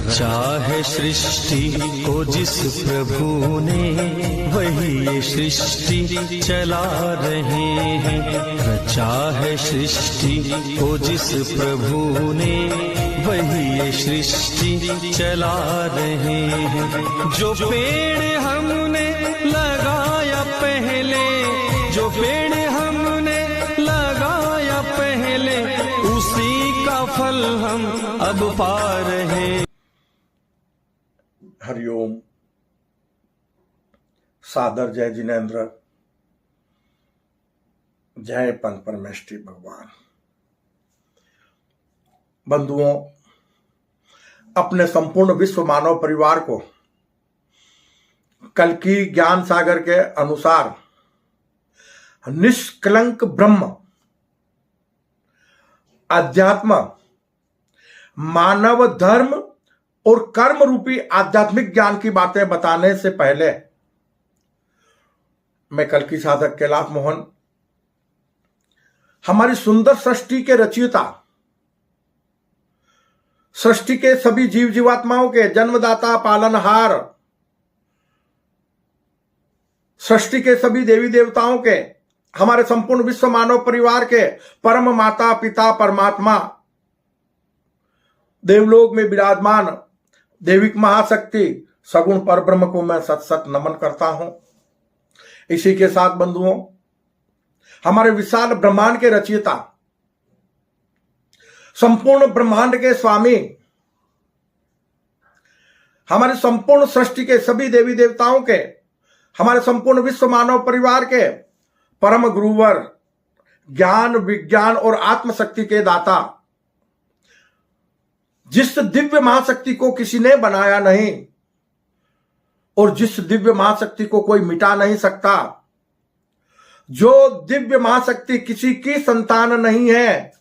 रचा है सृष्टि को जिस प्रभु ने, वही ये सृष्टि चला रहे हैं। रचा है सृष्टि को जिस प्रभु ने, वही ये सृष्टि चला रहे हैं। जो पेड़ हमने लगाया पहले, जो पेड़ हमने लगाया पहले, उसी का फल हम अब पा रहे। हरिओम। सादर जय जिनेन्द्र, जय पंथ परमेष्ठी भगवान। बंधुओं, अपने संपूर्ण विश्व मानव परिवार को कल्कि ज्ञान सागर के अनुसार निष्कलंक ब्रह्म, अध्यात्म, मानव धर्म और कर्म रूपी आध्यात्मिक ज्ञान की बातें बताने से पहले मैं कल्कि साधक कैलाश मोहन, हमारी सुंदर सृष्टि के रचयिता, सृष्टि के सभी जीव जीवात्माओं के जन्मदाता, पालनहार, सृष्टि के सभी देवी देवताओं के, हमारे संपूर्ण विश्व मानव परिवार के परम माता पिता परमात्मा, देवलोक में विराजमान देविक महाशक्ति सगुण परब्रह्म को मैं सत सत नमन करता हूं। इसी के साथ बंधुओं, हमारे विशाल ब्रह्मांड के रचयिता, संपूर्ण ब्रह्मांड के स्वामी, हमारे संपूर्ण सृष्टि के सभी देवी देवताओं के, हमारे संपूर्ण विश्व मानव परिवार के परम गुरुवर, ज्ञान विज्ञान और आत्मशक्ति के दाता, जिस दिव्य महाशक्ति को किसी ने बनाया नहीं और जिस दिव्य महाशक्ति को कोई मिटा नहीं सकता, जो दिव्य महाशक्ति किसी की संतान नहीं है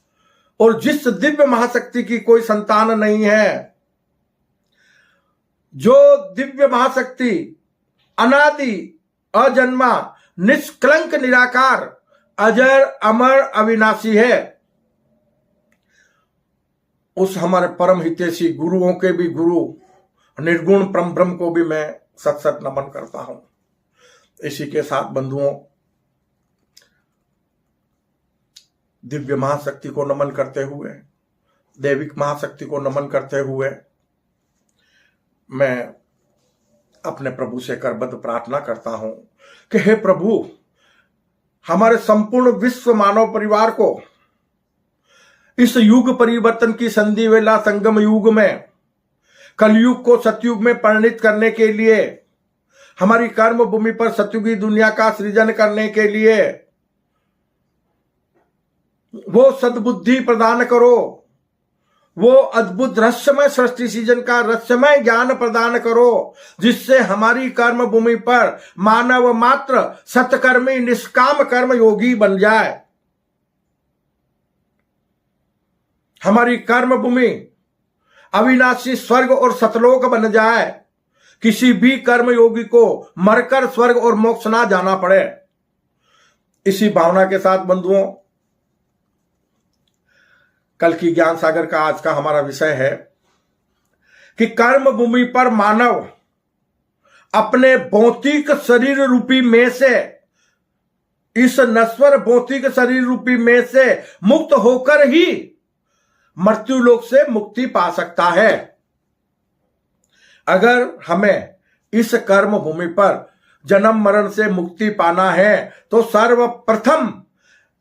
और जिस दिव्य महाशक्ति की कोई संतान नहीं है, जो दिव्य महाशक्ति अनादि अजन्मा निष्कलंक निराकार अजर अमर अविनाशी है, उस हमारे परम हितैषी गुरुओं के भी गुरु निर्गुण परम ब्रह्म को भी मैं सत सत नमन करता हूं। इसी के साथ बंधुओं, दिव्य महाशक्ति को नमन करते हुए, दैविक महाशक्ति को नमन करते हुए मैं अपने प्रभु से करबद्ध प्रार्थना करता हूं कि हे प्रभु, हमारे संपूर्ण विश्व मानव परिवार को इस युग परिवर्तन की संधि वेला संगम युग में कलयुग को सतयुग में परिणित करने के लिए, हमारी कर्म भूमि पर सतयुगी दुनिया का सृजन करने के लिए वो सद्बुद्धि प्रदान करो, वो अद्भुत रहस्यमय सृष्टि सृजन का रहस्यमय ज्ञान प्रदान करो, जिससे हमारी कर्म भूमि पर मानव मात्र सत्कर्मी निष्काम कर्म योगी बन जाए। हमारी कर्म भूमि अविनाशी स्वर्ग और सतलोक बन जाए, किसी भी कर्म योगी को मरकर स्वर्ग और मोक्ष ना जाना पड़े। इसी भावना के साथ बंधुओं, कल की ज्ञान सागर का आज का हमारा विषय है कि कर्म भूमि पर मानव अपने भौतिक शरीर रूपी में से, इस नश्वर भौतिक शरीर रूपी में से मुक्त होकर ही मृत्यु लोक से मुक्ति पा सकता है। अगर हमें इस कर्म भूमि पर जन्म मरण से मुक्ति पाना है तो सर्वप्रथम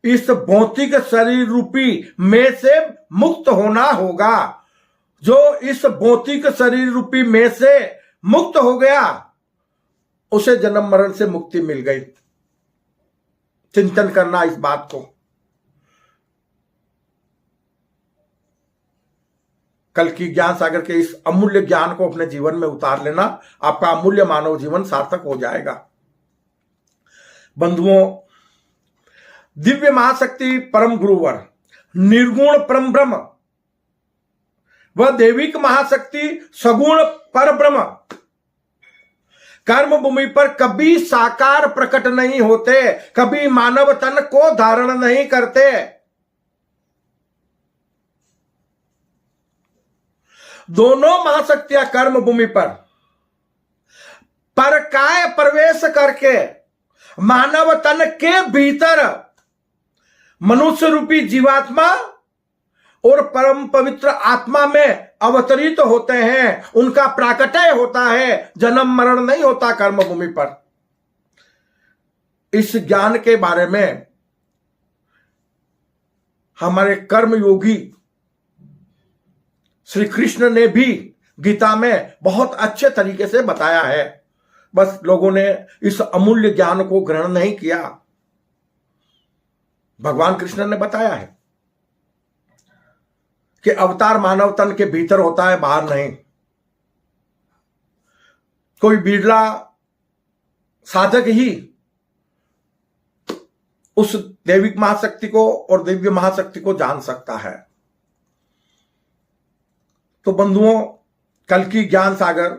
इस भौतिक शरीर रूपी में से मुक्त होना होगा। जो इस भौतिक शरीर रूपी में से मुक्त हो गया, उसे जन्म मरण से मुक्ति मिल गई। चिंतन करना इस बात को। कल की ज्ञान सागर के इस अमूल्य ज्ञान को अपने जीवन में उतार लेना, आपका अमूल्य मानव जीवन सार्थक हो जाएगा। बंधुओं, दिव्य महाशक्ति परम गुरुवर निर्गुण परम ब्रह्म व दैविक महाशक्ति सगुण पर ब्रह्म कर्म भूमि पर कभी साकार प्रकट नहीं होते, कभी मानव तन को धारण नहीं करते। दोनों महाशक्तियां कर्म भूमि पर परकाय प्रवेश करके मानव तन के भीतर मनुष्य रूपी जीवात्मा और परम पवित्र आत्मा में अवतरित होते हैं, उनका प्राकट्य होता है, जन्म मरण नहीं होता कर्म भूमि पर। इस ज्ञान के बारे में हमारे कर्म योगी श्री कृष्ण ने भी गीता में बहुत अच्छे तरीके से बताया है, बस लोगों ने इस अमूल्य ज्ञान को ग्रहण नहीं किया। भगवान कृष्ण ने बताया है कि अवतार मानव तन के भीतर होता है, बाहर नहीं। कोई बिरला साधक ही उस दैविक महाशक्ति को और दिव्य महाशक्ति को जान सकता है। तो बंधुओं, कल की ज्ञान सागर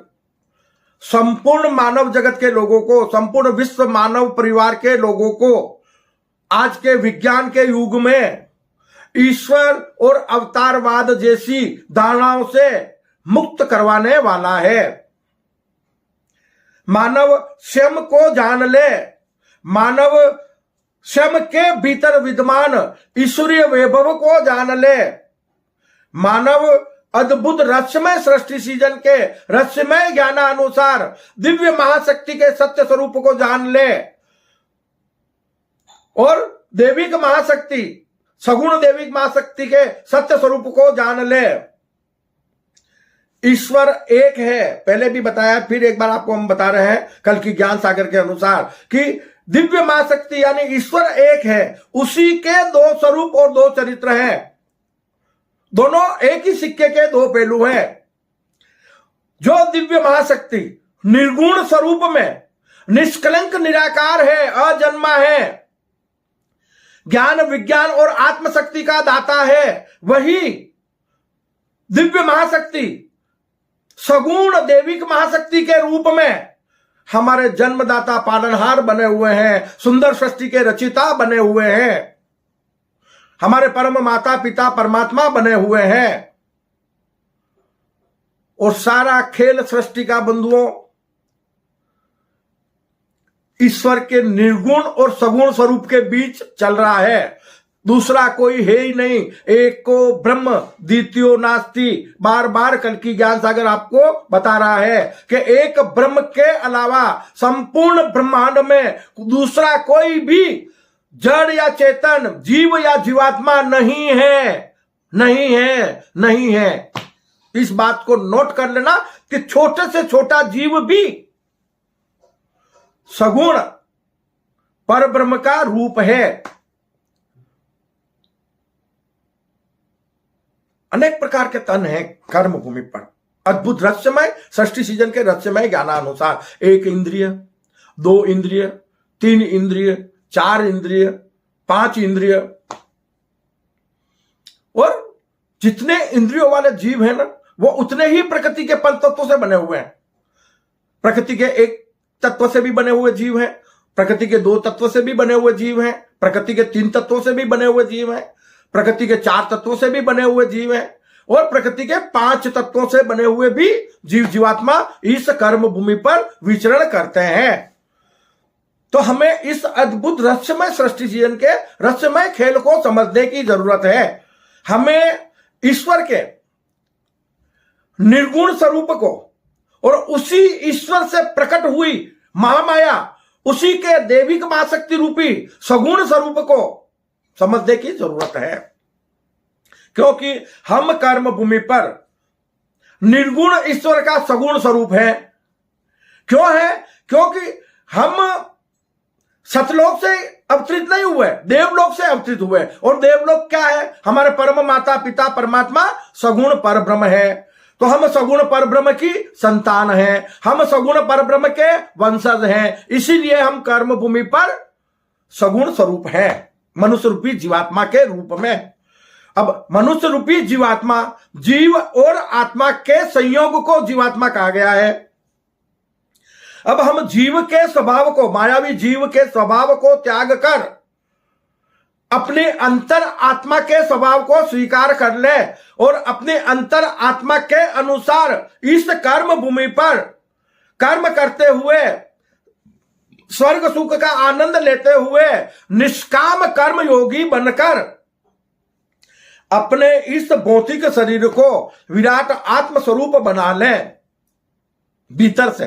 संपूर्ण मानव जगत के लोगों को, संपूर्ण विश्व मानव परिवार के लोगों को आज के विज्ञान के युग में ईश्वर और अवतारवाद जैसी धारणाओं से मुक्त करवाने वाला है। मानव स्वयं को जान ले, मानव स्वयं के भीतर विद्यमान ईश्वरीय वैभव को जान ले, मानव अद्भुत रहस्यमय सृष्टि सीजन के रहस्यमय ज्ञानानुसार दिव्य महाशक्ति के सत्य स्वरूप को जान ले और दैविक महाशक्ति, सगुण दैविक महाशक्ति के सत्य स्वरूप को जान ले। ईश्वर एक है, पहले भी बताया, फिर एक बार आपको हम बता रहे हैं कल की ज्ञान सागर के अनुसार कि दिव्य महाशक्ति यानी ईश्वर एक है, उसी के दो स्वरूप और दो चरित्र हैं, दोनों एक ही सिक्के के दो पहलू हैं। जो दिव्य महाशक्ति निर्गुण स्वरूप में निष्कलंक निराकार है, अजन्मा है, ज्ञान विज्ञान और आत्मशक्ति का दाता है, वही दिव्य महाशक्ति सगुण दैविक महाशक्ति के रूप में हमारे जन्मदाता पालनहार बने हुए हैं, सुंदर सृष्टि के रचिता बने हुए हैं, हमारे परम माता पिता परमात्मा बने हुए हैं। और सारा खेल सृष्टि का बंधुओं ईश्वर के निर्गुण और सगुण स्वरूप के बीच चल रहा है, दूसरा कोई है ही नहीं। एक को ब्रह्म द्वितीयो नास्ति, बार बार कल की ज्ञान सागर आपको बता रहा है कि एक ब्रह्म के अलावा संपूर्ण ब्रह्मांड में दूसरा कोई भी जड़ या चेतन, जीव या जीवात्मा नहीं है, नहीं है, नहीं है। इस बात को नोट कर लेना कि छोटे से छोटा जीव भी सगुण परब्रह्म का रूप है। अनेक प्रकार के तन हैं कर्म भूमि पर, अद्भुत रहस्यमय सृष्टि सीजन के रहस्यमय ज्ञानानुसार। एक इंद्रिय, दो इंद्रिय, तीन इंद्रिय, चार इंद्रिय, पांच इंद्रिय, और जितने इंद्रियों वाले जीव हैं ना, वो उतने ही प्रकृति के पंच तत्वों से बने हुए हैं। प्रकृति के एक तत्व से भी बने हुए जीव हैं, प्रकृति के दो तत्व से भी बने हुए जीव हैं, प्रकृति के तीन तत्वों से भी बने हुए जीव हैं, प्रकृति के चार तत्वों से भी बने हुए जीव हैं, और प्रकृति के पांच तत्वों से बने हुए भी जीव जीवात्मा इस कर्म भूमि पर विचरण करते हैं। तो हमें इस अद्भुत रहस्यमय सृष्टि जीवन के रहस्यमय खेल को समझने की जरूरत है। हमें ईश्वर के निर्गुण स्वरूप को और उसी ईश्वर से प्रकट हुई महामाया, उसी के दैविक महाशक्ति रूपी सगुण स्वरूप को समझने की जरूरत है, क्योंकि हम कर्म भूमि पर निर्गुण ईश्वर का सगुण स्वरूप है। क्यों है? क्योंकि हम सतलोक से अवतरित नहीं हुए, देवलोक से अवतरित हुए, और देवलोक क्या है? हमारे परम माता पिता परमात्मा सगुण परब्रह्म है। तो हम सगुण परब्रह्म की संतान हैं, हम सगुण परब्रह्म के वंशज हैं, इसीलिए हम कर्म भूमि पर सगुण स्वरूप है, मनुष्य रूपी जीवात्मा के रूप में। अब मनुष्य रूपी जीवात्मा, जीव और आत्मा के संयोग को जीवात्मा कहा गया है। अब हम जीव के स्वभाव को, मायावी जीव के स्वभाव को त्याग कर अपने अंतर आत्मा के स्वभाव को स्वीकार कर ले और अपने अंतर आत्मा के अनुसार इस कर्म भूमि पर कर्म करते हुए स्वर्ग सुख का आनंद लेते हुए निष्काम कर्म योगी बनकर अपने इस भौतिक शरीर को विराट आत्म स्वरूप बना ले। भीतर से,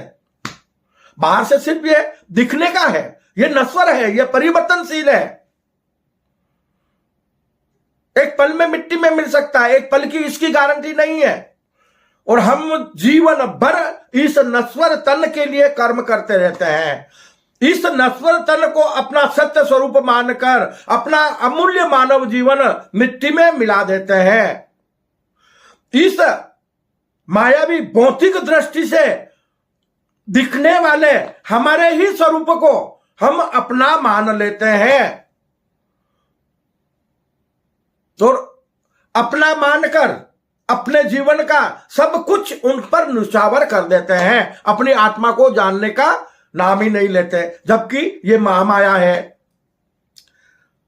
बाहर से सिर्फ ये दिखने का है, ये नश्वर है, ये परिवर्तनशील है। एक पल में मिट्टी में मिल सकता है, एक पल की इसकी गारंटी नहीं है। और हम जीवन भर इस नश्वर तन के लिए कर्म करते रहते हैं। इस नश्वर तन को अपना सत्य स्वरूप मानकर अपना अमूल्य मानव जीवन मिट्टी में मिला देते हैं। इस मायावी भौतिक दृष्टि से दिखने वाले हमारे ही स्वरूप को हम अपना मान लेते हैं तो अपना मानकर अपने जीवन का सब कुछ उन पर न्यौछावर कर देते हैं। अपनी आत्मा को जानने का नाम ही नहीं लेते, जबकि ये महामाया है।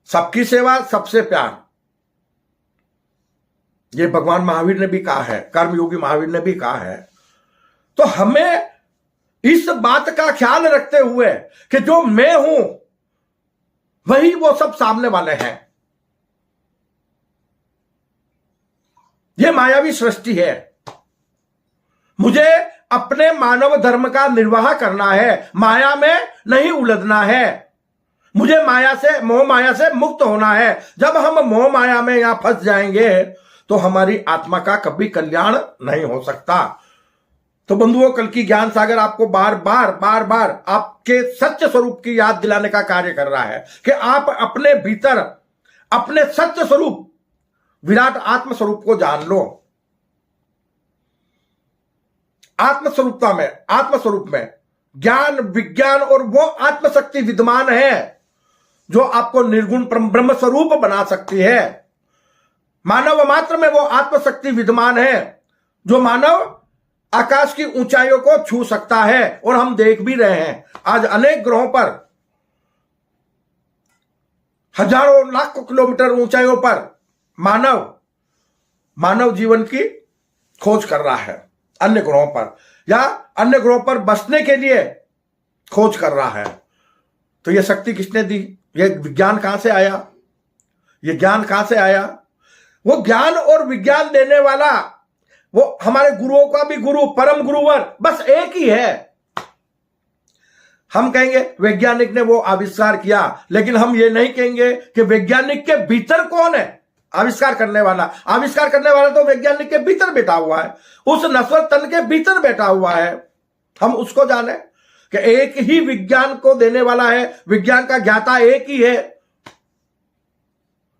सबकी सेवा सबसे प्यार, ये भगवान महावीर ने भी कहा है, कर्मयोगी महावीर ने भी कहा है। तो हमें इस बात का ख्याल रखते हुए कि जो मैं हूं वही वो सब सामने वाले हैं। ये मायावी सृष्टि है। मुझे अपने मानव धर्म का निर्वाह करना है, माया में नहीं उलझना है। मुझे माया से, मोह माया से मुक्त होना है। जब हम मोह माया में यहां फंस जाएंगे तो हमारी आत्मा का कभी कल्याण नहीं हो सकता। तो बंधुओं, कल की ज्ञान सागर आपको बार बार आपके सत्य स्वरूप की याद दिलाने का कार्य कर रहा है कि आप अपने भीतर अपने सत्य स्वरूप विराट आत्म स्वरूप को जान लो। आत्म स्वरूप में ज्ञान, विज्ञान और वो आत्मशक्ति विद्यमान है जो आपको निर्गुण ब्रह्म स्वरूप बना सकती है। मानव मात्र में वो आत्मशक्ति विद्यमान है जो मानव आकाश की ऊंचाइयों को छू सकता है। और हम देख भी रहे हैं आज अनेक ग्रहों पर, हजारों लाखों किलोमीटर ऊंचाइयों पर मानव जीवन की खोज कर रहा है। अन्य ग्रहों पर या अन्य ग्रहों पर बसने के लिए खोज कर रहा है। तो यह शक्ति किसने दी? यह विज्ञान कहां से आया? यह ज्ञान कहां से आया? वो ज्ञान और विज्ञान देने वाला वो हमारे गुरुओं का भी गुरु, परम गुरुवर बस एक ही है। हम कहेंगे वैज्ञानिक ने वो आविष्कार किया, लेकिन हम ये नहीं कहेंगे कि वैज्ञानिक के भीतर कौन है आविष्कार करने वाला। आविष्कार करने वाला तो वैज्ञानिक के भीतर बैठा हुआ है, उस नश्वर तन के भीतर बैठा हुआ है। हम उसको जाने कि एक ही विज्ञान को देने वाला है। विज्ञान का ज्ञाता एक ही है,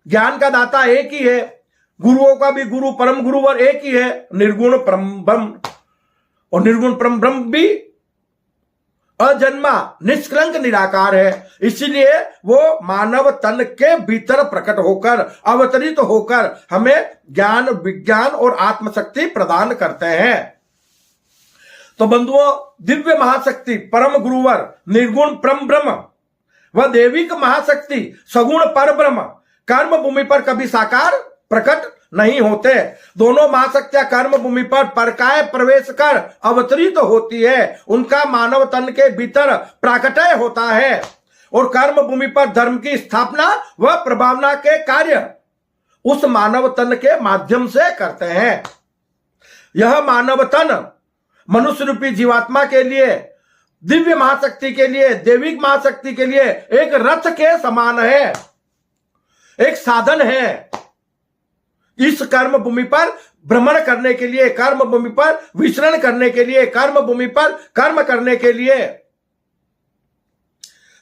ज्ञान का दाता एक ही है, गुरुओं का भी गुरु, परम गुरुवर एक ही है, निर्गुण परम ब्रह्म। और निर्गुण परम ब्रह्म भी अजन्मा निष्कलंक निराकार है। इसीलिए वो मानव तन के भीतर प्रकट होकर, अवतरित होकर हमें ज्ञान, विज्ञान और आत्मशक्ति प्रदान करते हैं। तो बंधुओं, दिव्य महाशक्ति, परम गुरुवर, निर्गुण परम ब्रह्म व देविक महाशक्ति, सगुण पर ब्रह्म कर्म भूमि पर कभी साकार प्रकट नहीं होते। दोनों महाशक्तियां कर्म भूमि पर परकाय प्रवेश कर अवतरित होती है। उनका मानव तन के भीतर प्राकटय होता है और कर्म भूमि पर धर्म की स्थापना व प्रभावना के कार्य उस मानव तन के माध्यम से करते हैं। यह मानव तन मनुष्य रूपी जीवात्मा के लिए, दिव्य महाशक्ति के लिए, देविक महाशक्ति के लिए एक रथ के समान है, एक साधन है। इस कर्म भूमि पर भ्रमण करने के लिए, कर्म भूमि पर विचरण करने के लिए, कर्म भूमि पर कर्म करने के लिए।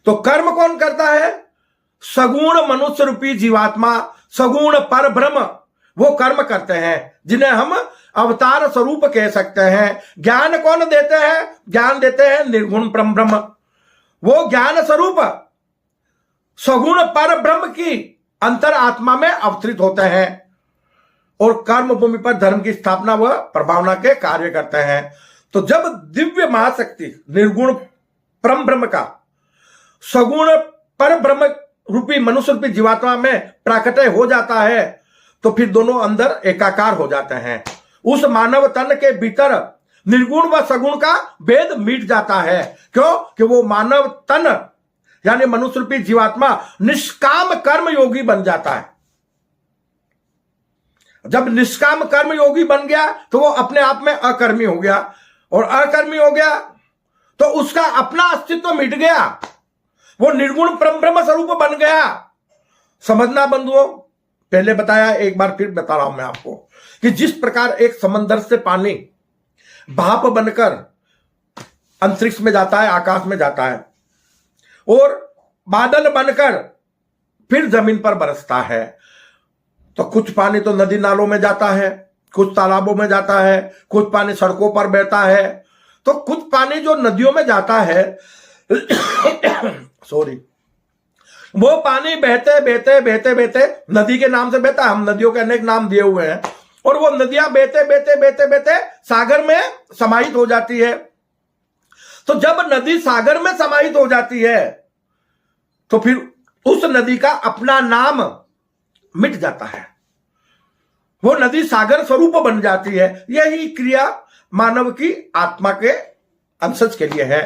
तो कर्म कौन करता है? सगुण मनुष्य रूपी जीवात्मा, सगुण पर ब्रह्म वो कर्म करते हैं, जिन्हें हम अवतार स्वरूप कह सकते हैं। ज्ञान कौन देते हैं? ज्ञान देते हैं निर्गुण परम ब्रह्म। वो ज्ञान स्वरूप सगुण पर ब्रह्म की अंतर आत्मा में अवतरित होते हैं और कर्म भूमि पर धर्म की स्थापना व प्रभावना के कार्य करते हैं। तो जब दिव्य महाशक्ति निर्गुण परम ब्रह्म का सगुण पर ब्रह्म रूपी मनुष्य रूपी जीवात्मा में प्राकट्य हो जाता है तो फिर दोनों अंदर एकाकार हो जाते हैं। उस मानव तन के भीतर निर्गुण व सगुण का भेद मिट जाता है। क्यों? कि वो मानव तन यानी मनुष्य रूपी जीवात्मा निष्काम कर्म योगी बन जाता है। जब निष्काम कर्म योगी बन गया तो वो अपने आप में अकर्मी हो गया, और अकर्मी हो गया तो उसका अपना अस्तित्व मिट गया, वो निर्गुण परम ब्रह्म स्वरूप बन गया। समझना बंधुओं, पहले बताया, एक बार फिर बता रहा हूं मैं आपको कि जिस प्रकार एक समंदर से पानी भाप बनकर अंतरिक्ष में जाता है, आकाश में जाता है, और बादल बनकर फिर जमीन पर बरसता है, तो कुछ पानी तो नदी नालों में जाता है, कुछ तालाबों में जाता है, कुछ पानी सड़कों पर बहता है। तो कुछ पानी जो नदियों में जाता है सॉरी, वो पानी बहते बहते बहते बहते नदी के नाम से बहता है, हम नदियों के अनेक नाम दिए हुए हैं, और वो नदियां बहते बहते बहते बहते सागर में समाहित हो जाती है। तो जब नदी सागर में समाहित हो जाती है तो फिर उस नदी का अपना नाम मिट जाता है, वो नदी सागर स्वरूप बन जाती है। यही क्रिया मानव की आत्मा के अंशज के लिए है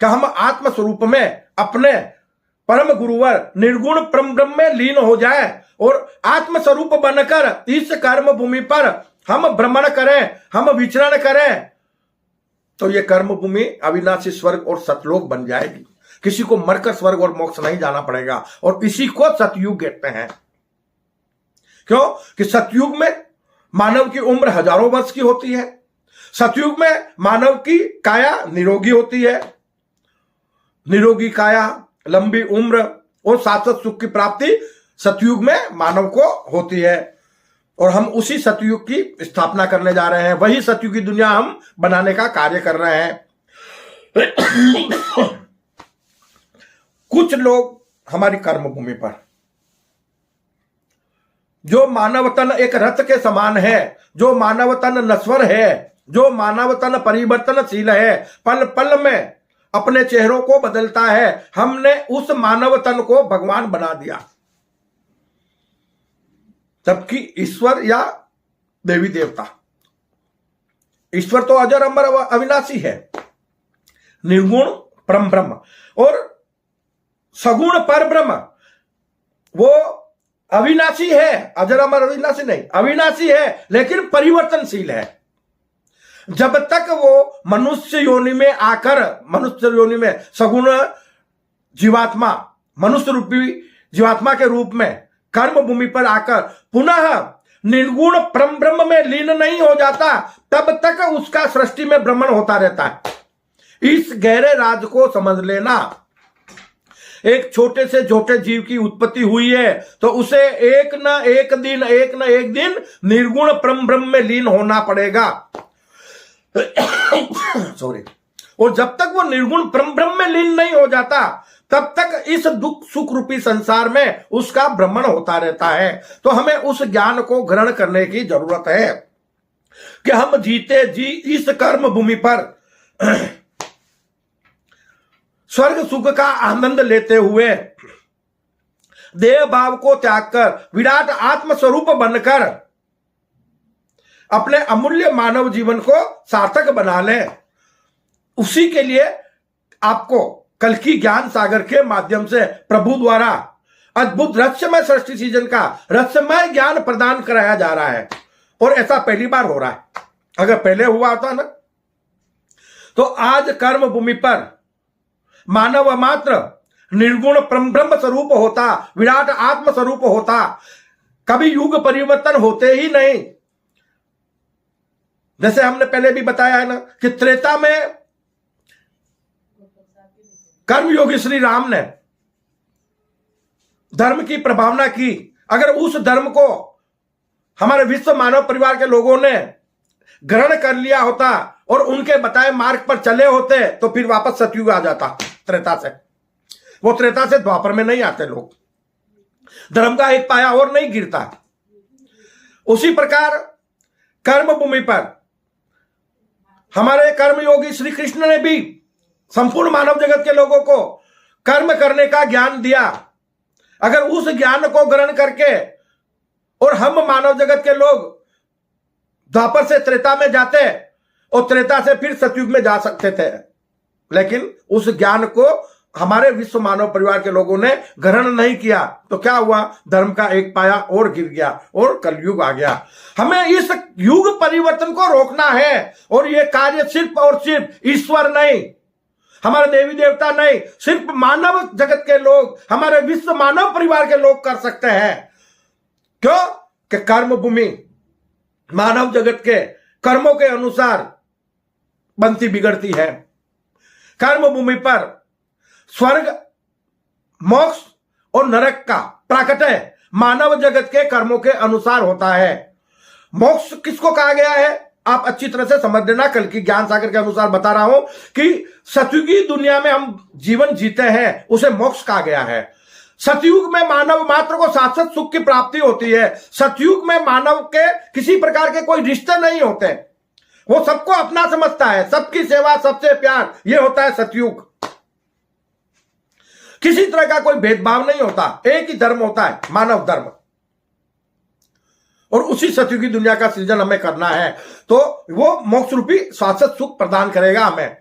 कि हम आत्म स्वरूप में अपने परम गुरुवर निर्गुण परम ब्रह्म में लीन हो जाए और आत्म स्वरूप बनकर इस कर्म भूमि पर हम भ्रमण करें, हम विचरण करें, तो ये कर्म भूमि अविनाशी स्वर्ग और सतलोक बन जाएगी। किसी को मरकर स्वर्ग और मोक्ष नहीं जाना पड़ेगा, और इसी को सतयुग कहते हैं। क्यों? कि सतयुग में मानव की उम्र हजारों वर्ष की होती है, सतयुग में मानव की काया निरोगी होती है, निरोगी काया, लंबी उम्र और शाश्वत सुख की प्राप्ति सतयुग में मानव को होती है। और हम उसी सतयुग की स्थापना करने जा रहे हैं, वही सतयुग की दुनिया हम बनाने का कार्य कर रहे हैं। कुछ लोग हमारी कर्म भूमि पर, जो मानव तन एक रथ के समान है, जो मानव तन नश्वर है, जो मानव तन परिवर्तनशील है, पल पल में अपने चेहरों को बदलता है, हमने उस मानव तन को भगवान बना दिया, जबकि ईश्वर या देवी देवता, ईश्वर तो अजर अमर अविनाशी है, निर्गुण परम ब्रह्म, और सगुण पर ब्रह्म वो अविनाशी है, अजर अमर अविनाशी नहीं, अविनाशी है लेकिन परिवर्तनशील है। जब तक वो मनुष्य योनि में आकर, मनुष्य योनि में सगुण जीवात्मा, मनुष्य रूपी जीवात्मा के रूप में कर्म भूमि पर आकर पुनः निर्गुण परम ब्रह्म में लीन नहीं हो जाता, तब तक उसका सृष्टि में भ्रमण होता रहता है। इस गहरे राज को समझ लेना। एक छोटे से छोटे जीव की उत्पत्ति हुई है तो उसे एक न एक दिन निर्गुण परम ब्रह्म में लीन होना पड़ेगा। सॉरी। और जब तक वो निर्गुण परम ब्रह्म में लीन नहीं हो जाता, तब तक इस दुख सुख रूपी संसार में उसका भ्रमण होता रहता है। तो हमें उस ज्ञान को ग्रहण करने की जरूरत है कि हम जीते जी इस कर्म भूमि पर स्वर्ग सुख का आनंद लेते हुए देह भाव को त्याग कर विराट आत्म स्वरूप बनकर अपने अमूल्य मानव जीवन को सार्थक बना लें। उसी के लिए आपको कल की ज्ञान सागर के माध्यम से प्रभु द्वारा अद्भुत रहस्यमय सृष्टि सीजन का रहस्यमय ज्ञान प्रदान कराया जा रहा है। और ऐसा पहली बार हो रहा है। अगर पहले हुआ होता ना तो आज कर्म भूमि पर मानव मात्र निर्गुण परम ब्रह्म स्वरूप होता, विराट आत्म स्वरूप होता, कभी युग परिवर्तन होते ही नहीं। जैसे हमने पहले भी बताया है ना कि त्रेता में कर्मयोगी श्री राम ने धर्म की प्रभावना की। अगर उस धर्म को हमारे विश्व मानव परिवार के लोगों ने ग्रहण कर लिया होता और उनके बताए मार्ग पर चले होते तो फिर वापस सतयुग आ जाता। त्रेता से, वो त्रेता से द्वापर में नहीं आते लोग, धर्म का एक पाया और नहीं गिरता। उसी प्रकार कर्म भूमि पर हमारे कर्मयोगी श्री कृष्ण ने भी संपूर्ण मानव जगत के लोगों को कर्म करने का ज्ञान दिया। अगर उस ज्ञान को ग्रहण करके और हम मानव जगत के लोग द्वापर से त्रेता में जाते और त्रेता से फिर सतयुग में जा सकते थे, लेकिन उस ज्ञान को हमारे विश्व मानव परिवार के लोगों ने ग्रहण नहीं किया, तो क्या हुआ, धर्म का एक पाया और गिर गया और कलयुग आ गया। हमें इस युग परिवर्तन को रोकना है, और यह कार्य सिर्फ और सिर्फ ईश्वर नहीं, हमारे देवी देवता नहीं, सिर्फ मानव जगत के लोग, हमारे विश्व मानव परिवार के लोग कर सकते हैं। क्यों कि कर्म भूमि मानव जगत के कर्मों के अनुसार बनती बिगड़ती है। कर्म भूमि पर स्वर्ग, मोक्ष और नरक का प्राकट्य मानव जगत के कर्मों के अनुसार होता है। मोक्ष किसको कहा गया है, आप अच्छी तरह से समझ लेना, कल की ज्ञान सागर के अनुसार बता रहा हूं कि सतयुगी दुनिया में हम जीवन जीते हैं, उसे मोक्ष कहा गया है। सतयुग में मानव मात्र को शाश्वत सुख की प्राप्ति होती है। सतयुग में मानव के किसी प्रकार के कोई रिश्ते नहीं होते, वो सबको अपना समझता है, सबकी सेवा, सबसे प्यार, ये होता है सतयुग। किसी तरह का कोई भेदभाव नहीं होता, एक ही धर्म होता है, मानव धर्म। और उसी सतयुगी दुनिया का सृजन हमें करना है, तो वो मोक्ष रूपी शाश्वत सुख प्रदान करेगा हमें।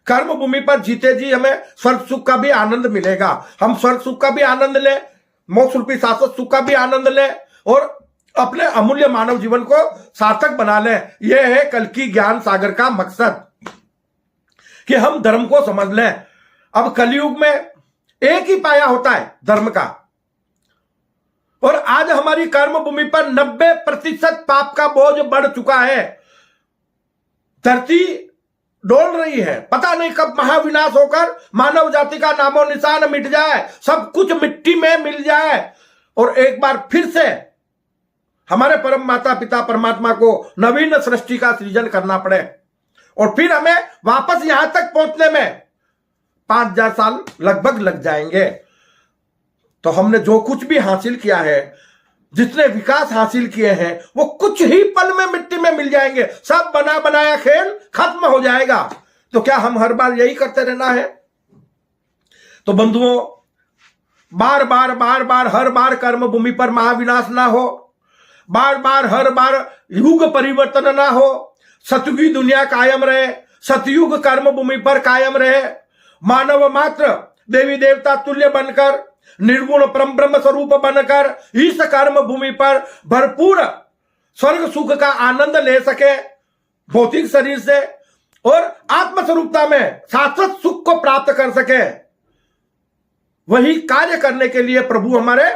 कर्म भूमि पर जीते जी हमें स्वर्ग सुख का भी आनंद मिलेगा, हम स्वर्ग सुख का भी आनंद लें, मोक्ष रूपी शाश्वत सुख का भी आनंद लें और अपने अमूल्य मानव जीवन को सार्थक बना लें। यह है कल की ज्ञान सागर का मकसद, कि हम धर्म को समझ लें। अब कलयुग में एक ही पाया होता है धर्म का, और आज हमारी कर्म भूमि पर 90% पाप का बोझ बढ़ चुका है। धरती डोल रही है, पता नहीं कब महाविनाश होकर मानव जाति का नामो निशान मिट जाए, सब कुछ मिट्टी में मिल जाए, और एक बार फिर से हमारे परम माता पिता परमात्मा को नवीन सृष्टि का सृजन करना पड़े, और फिर हमें वापस यहां तक पहुंचने में 5000 साल लगभग लग जाएंगे। तो हमने जो कुछ भी हासिल किया है, जितने विकास हासिल किए हैं, वो कुछ ही पल में मिट्टी में मिल जाएंगे, सब बना बनाया खेल खत्म हो जाएगा। तो क्या हम हर बार यही करते रहना है? तो बंधुओं, बार बार बार बार हर बार कर्म भूमि पर महाविनाश ना हो, बार बार हर बार युग परिवर्तन ना हो, सतयुगी दुनिया कायम रहे, सतयुग कर्म भूमि पर कायम रहे, मानव मात्र देवी देवता तुल्य बनकर, निर्गुण परम ब्रह्म स्वरूप बनकर इस कर्म भूमि पर भरपूर स्वर्ग सुख का आनंद ले सके भौतिक शरीर से, और आत्मस्वरूपता में शाश्वत सुख को प्राप्त कर सके। वही कार्य करने के लिए प्रभु हमारे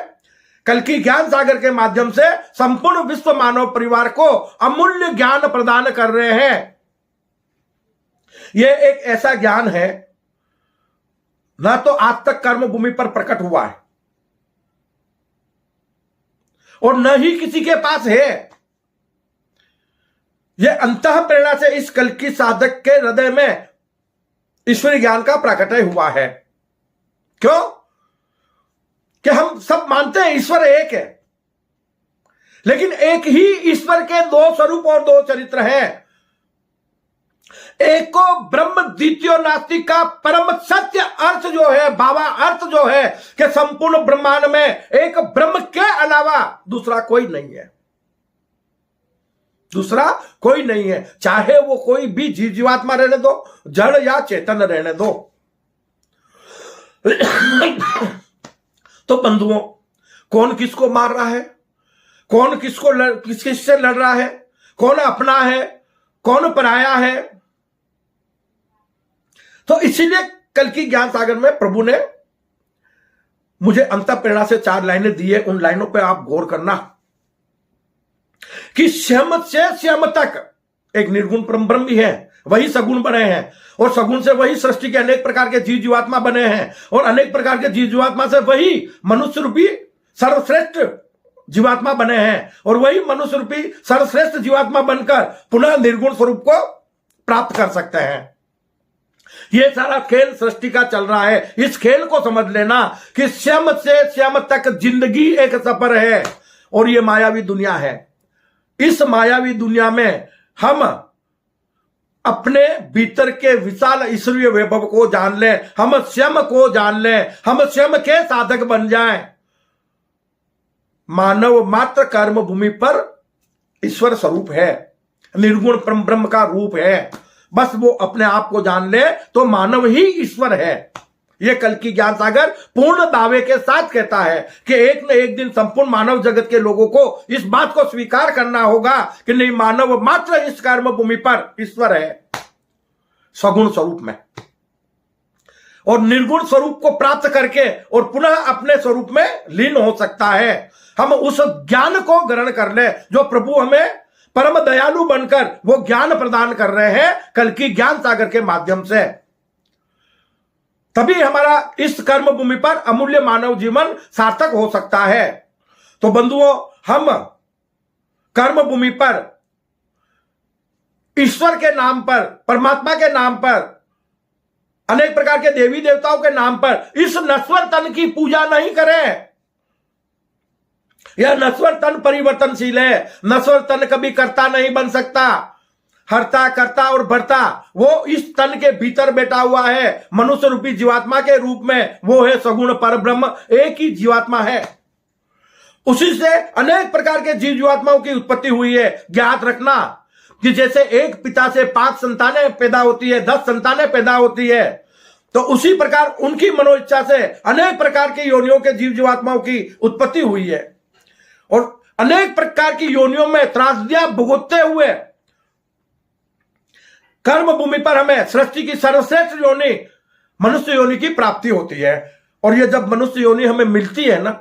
कल की ज्ञान सागर के माध्यम से संपूर्ण विश्व मानव परिवार को अमूल्य ज्ञान प्रदान कर रहे हैं। यह एक ऐसा ज्ञान है ना तो आज तक कर्म भूमि पर प्रकट हुआ है, और न ही किसी के पास है। यह अंतः प्रेरणा से इस कल की साधक के हृदय में ईश्वरीय ज्ञान का प्रकटय हुआ है। क्यों कि हम सब मानते हैं ईश्वर एक है, लेकिन एक ही ईश्वर के दो स्वरूप और दो चरित्र हैं। एक को ब्रह्म द्वितीय नास्ति का परम सत्य अर्थ जो है, भावा अर्थ जो है कि संपूर्ण ब्रह्मांड में एक ब्रह्म के अलावा दूसरा कोई नहीं है, दूसरा कोई नहीं है, चाहे वो कोई भी जीव जीवात्मा रहने दो, जड़ या चेतन रहने दो। तो बंधुओं, कौन किसको मार रहा है, कौन किससे लड़ रहा है, कौन अपना है, कौन पराया है? तो इसीलिए कल की ज्ञान सागर में प्रभु ने मुझे अंतः प्रेरणा से 4 लाइनें दी है। उन लाइनों पे आप गौर करना कि श्यम से श्यम तक एक निर्गुण परम ब्रह्म भी है, वही सगुण बने हैं, और सगुण से वही सृष्टि के अनेक प्रकार के जीव जीवात्मा बने हैं, और अनेक प्रकार के जीव जीवात्मा से वही मनुष्य रूपी सर्वश्रेष्ठ जीवात्मा बने हैं, और वही मनुष्य रूपी सर्वश्रेष्ठ जीवात्मा बनकर पुनः निर्गुण स्वरूप को प्राप्त कर सकते हैं। ये सारा खेल सृष्टि का चल रहा है। इस खेल को समझ लेना कि श्यम से श्यम तक जिंदगी एक सफर है, और ये मायावी दुनिया है। इस मायावी दुनिया में हम अपने भीतर के विशाल ईश्वरीय वैभव को जान लें, हम स्वयं को जान लें, हम स्वयं के साधक बन जाएं, मानव मात्र कर्म भूमि पर ईश्वर स्वरूप है, निर्गुण परम ब्रह्म का रूप है। बस वो अपने आप को जान ले तो मानव ही ईश्वर है। ये कल्कि ज्ञान सागर पूर्ण दावे के साथ कहता है कि एक न एक दिन संपूर्ण मानव जगत के लोगों को इस बात को स्वीकार करना होगा कि नहीं, मानव मात्र इस कर्म भूमि पर ईश्वर है, सगुण स्वरूप में, और निर्गुण स्वरूप को प्राप्त करके और पुनः अपने स्वरूप में लीन हो सकता है। हम उस ज्ञान को ग्रहण कर ले जो प्रभु हमें परम दयालु बनकर वो ज्ञान प्रदान कर रहे हैं कल्कि ज्ञान सागर के माध्यम से। तभी हमारा इस कर्म भूमि पर अमूल्य मानव जीवन सार्थक हो सकता है। तो बंधुओं, हम कर्म भूमि पर ईश्वर के नाम पर, परमात्मा के नाम पर, अनेक प्रकार के देवी देवताओं के नाम पर इस नश्वर तन की पूजा नहीं करें। यह नश्वर तन परिवर्तनशील है। नश्वर तन कभी कर्ता नहीं बन सकता। हरता, करता और भरता वो इस तन के भीतर बैठा हुआ है। मनुष्य रूपी जीवात्मा के रूप में वो है सगुण पर ब्रह्म, एक ही जीवात्मा है। उसी से अनेक प्रकार के जीव जीवात्माओं की उत्पत्ति हुई है। ज्ञात रखना कि जैसे एक पिता से 5 संतानें पैदा होती है, 10 संतानें पैदा होती है, तो उसी प्रकार उनकी मनोइच्छा से अनेक प्रकार की योनियों के जीव जीवात्माओं की उत्पत्ति हुई है। और अनेक प्रकार की योनियों में त्रासदियां भुगतते हुए कर्म भूमि पर हमें सृष्टि की सर्वश्रेष्ठ योनि मनुष्य योनि की प्राप्ति होती है। और ये जब मनुष्य योनि हमें मिलती है ना,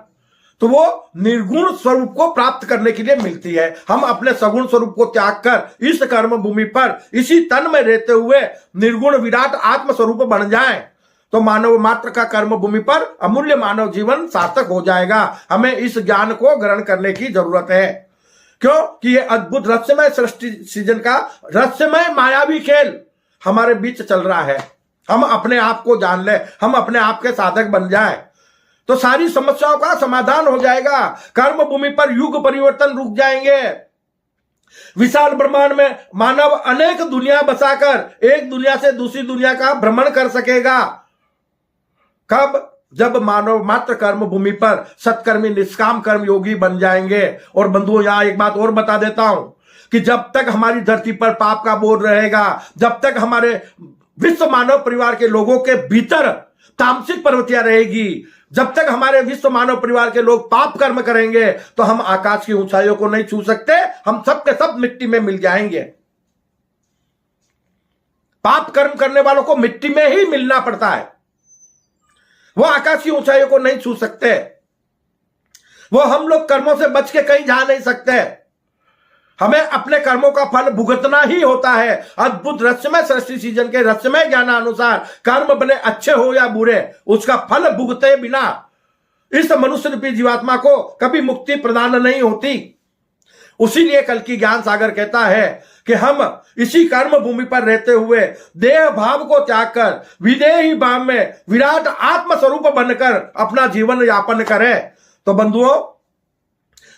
तो वो निर्गुण स्वरूप को प्राप्त करने के लिए मिलती है। हम अपने सगुण स्वरूप को त्याग कर इस कर्म भूमि पर इसी तन में रहते हुए निर्गुण विराट आत्म स्वरूप बन जाएं, तो मानव मात्र का कर्म भूमि पर अमूल्य मानव जीवन सार्थक हो जाएगा। हमें इस ज्ञान को ग्रहण करने की जरूरत है। क्यों कि ये अद्भुत रहस्यमय सृष्टि सृजन का रहस्यमय मायावी खेल हमारे बीच चल रहा है। हम अपने आप को जान ले, हम अपने आप के साधक बन जाए, तो सारी समस्याओं का समाधान हो जाएगा। कर्म भूमि पर युग परिवर्तन रुक जाएंगे। विशाल ब्रह्मांड में मानव अनेक दुनिया बसाकर एक दुनिया से दूसरी दुनिया का भ्रमण कर सकेगा। कब? जब मानव मात्र कर्म भूमि पर सत्कर्मी निष्काम कर्म योगी बन जाएंगे। और बंधुओं, यहां एक बात और बता देता हूं कि जब तक हमारी धरती पर पाप का बोझ रहेगा, जब तक हमारे विश्व मानव परिवार के लोगों के भीतर तामसिक प्रवृत्तियां रहेगी, जब तक हमारे विश्व मानव परिवार के लोग पाप कर्म करेंगे, तो हम आकाश की ऊंचाइयों को नहीं छू सकते। हम सब के सब मिट्टी में मिल जाएंगे। पाप कर्म करने वालों को मिट्टी में ही मिलना पड़ता है। वो आकाश की ऊंचाइयों को नहीं छू सकते। वो हम लोग कर्मों से बच के कहीं जा नहीं सकते। हमें अपने कर्मों का फल भुगतना ही होता है। अद्भुत रहस्यमय सृष्टि सृजन के रहस्यमय ज्ञानानुसार कर्म बने अच्छे हो या बुरे, उसका फल भुगते बिना इस मनुष्य रूपी जीवात्मा को कभी मुक्ति प्रदान नहीं होती। उसीलिए कल्कि ज्ञान सागर कहता है कि हम इसी कर्म भूमि पर रहते हुए देह भाव को त्याग कर विदेही भाव में विराट आत्म स्वरूप बनकर अपना जीवन यापन करें। तो बंधुओं,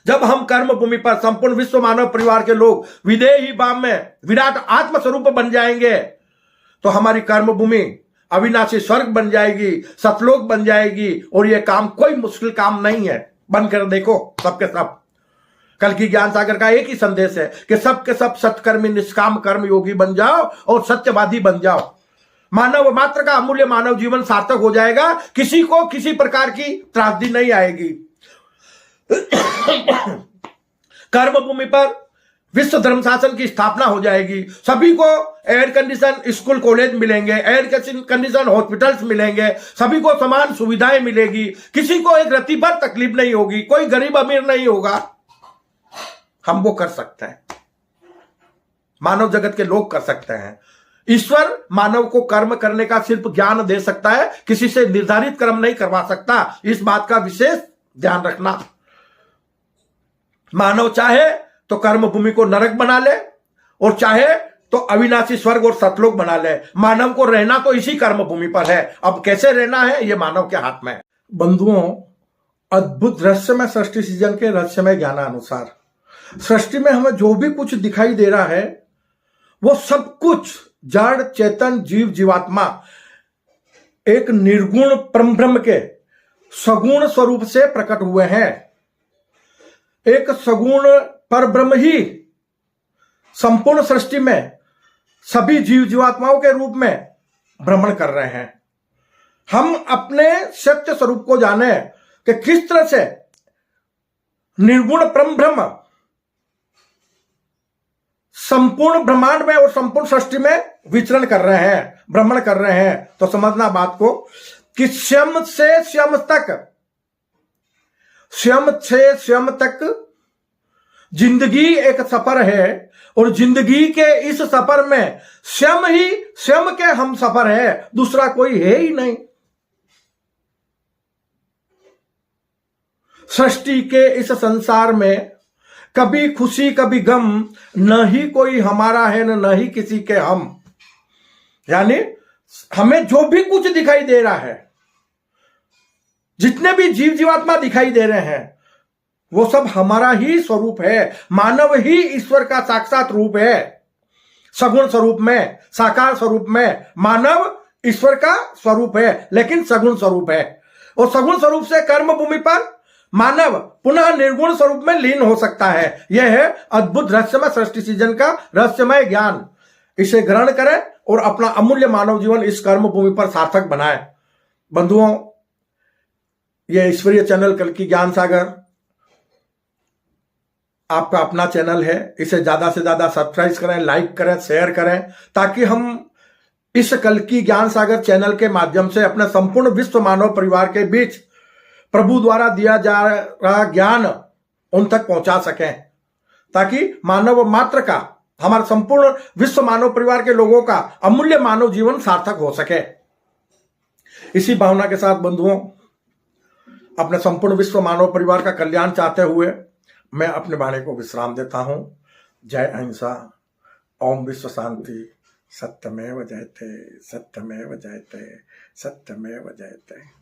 जब हम कर्म भूमि पर संपूर्ण विश्व मानव परिवार के लोग विदेही भाव में विराट आत्म स्वरूप बन जाएंगे, तो हमारी कर्म भूमि अविनाशी स्वर्ग बन जाएगी, सतलोक बन जाएगी। और यह काम कोई मुश्किल काम नहीं है। बनकर देखो सबके सब। कल्कि ज्ञान सागर का एक ही संदेश है कि सबके सब सत्कर्मी निष्काम कर्म योगी बन जाओ और सत्यवादी बन जाओ। मानव मात्र का अमूल्य मानव जीवन सार्थक हो जाएगा। किसी को किसी प्रकार की त्रासदी नहीं आएगी। कर्म भूमि पर विश्व धर्म शासन की स्थापना हो जाएगी। सभी को एयर कंडीशन स्कूल कॉलेज मिलेंगे, एयर कंडीशन हॉस्पिटल्स मिलेंगे, सभी को समान सुविधाएं मिलेगी। किसी को एक रत्ती भर तकलीफ नहीं होगी, कोई गरीब अमीर नहीं होगा। हम वो कर सकते हैं, मानव जगत के लोग कर सकते हैं। ईश्वर मानव को कर्म करने का सिर्फ ज्ञान दे सकता है, किसी से निर्धारित कर्म नहीं करवा सकता। इस बात का विशेष ध्यान रखना। मानव चाहे तो कर्म भूमि को नरक बना ले और चाहे तो अविनाशी स्वर्ग और सतलोक बना ले। मानव को रहना तो इसी कर्म भूमि पर है। अब कैसे रहना है, यह मानव के हाथ में है। बंधुओं, अद्भुत रहस्यमय सृष्टि सृजन के रहस्यमय ज्ञानानुसार सृष्टि में हमें जो भी कुछ दिखाई दे रहा है, वो सब कुछ जड़ चेतन जीव जीवात्मा एक निर्गुण परम ब्रह्म के सगुण स्वरूप से प्रकट हुए हैं। एक सगुण परब्रह्म ही संपूर्ण सृष्टि में सभी जीव जीवात्माओं के रूप में भ्रमण कर रहे हैं। हम अपने सत्य स्वरूप को जाने कि किस तरह से निर्गुण परम ब्रह्म संपूर्ण ब्रह्मांड में और संपूर्ण सृष्टि में विचरण कर रहे हैं, भ्रमण कर रहे हैं। तो समझना बात को कि स्वयं से स्वयं तक जिंदगी एक सफर है और जिंदगी के इस सफर में स्वयं ही स्वयं के हम सफर है, दूसरा कोई है ही नहीं। सृष्टि के इस संसार में कभी खुशी कभी गम, न ही कोई हमारा है न ही किसी के हम। यानी हमें जो भी कुछ दिखाई दे रहा है, जितने भी जीव जीवात्मा दिखाई दे रहे हैं, वो सब हमारा ही स्वरूप है। मानव ही ईश्वर का साक्षात रूप है। सगुण स्वरूप में, साकार स्वरूप में मानव ईश्वर का स्वरूप है, लेकिन सगुण स्वरूप है। और सगुण स्वरूप से कर्म भूमि पर मानव पुनः निर्गुण स्वरूप में लीन हो सकता है। यह है अद्भुत रहस्यमय सृष्टि सृजन का रहस्यमय ज्ञान। इसे ग्रहण करें और अपना अमूल्य मानव जीवन इस कर्म भूमि पर सार्थक बनाएं। बंधुओं, यह ईश्वरीय चैनल कल्कि ज्ञान सागर आपका अपना चैनल है। इसे ज्यादा से ज्यादा सब्सक्राइब करें, लाइक करें, शेयर करें, ताकि हम इस कल्कि ज्ञान सागर चैनल के माध्यम से अपने संपूर्ण विश्व मानव परिवार के बीच प्रभु द्वारा दिया जा रहा ज्ञान उन तक पहुंचा सकें, ताकि मानव मात्र का, हमारे संपूर्ण विश्व मानव परिवार के लोगों का अमूल्य मानव जीवन सार्थक हो सके। इसी भावना के साथ बंधुओं, अपने संपूर्ण विश्व मानव परिवार का कल्याण चाहते हुए मैं अपने वाणी को विश्राम देता हूं। जय अहिंसा, ओम विश्व शांति, सत्यमेव जयते, सत्यमेव जयते, सत्यमेव जयते।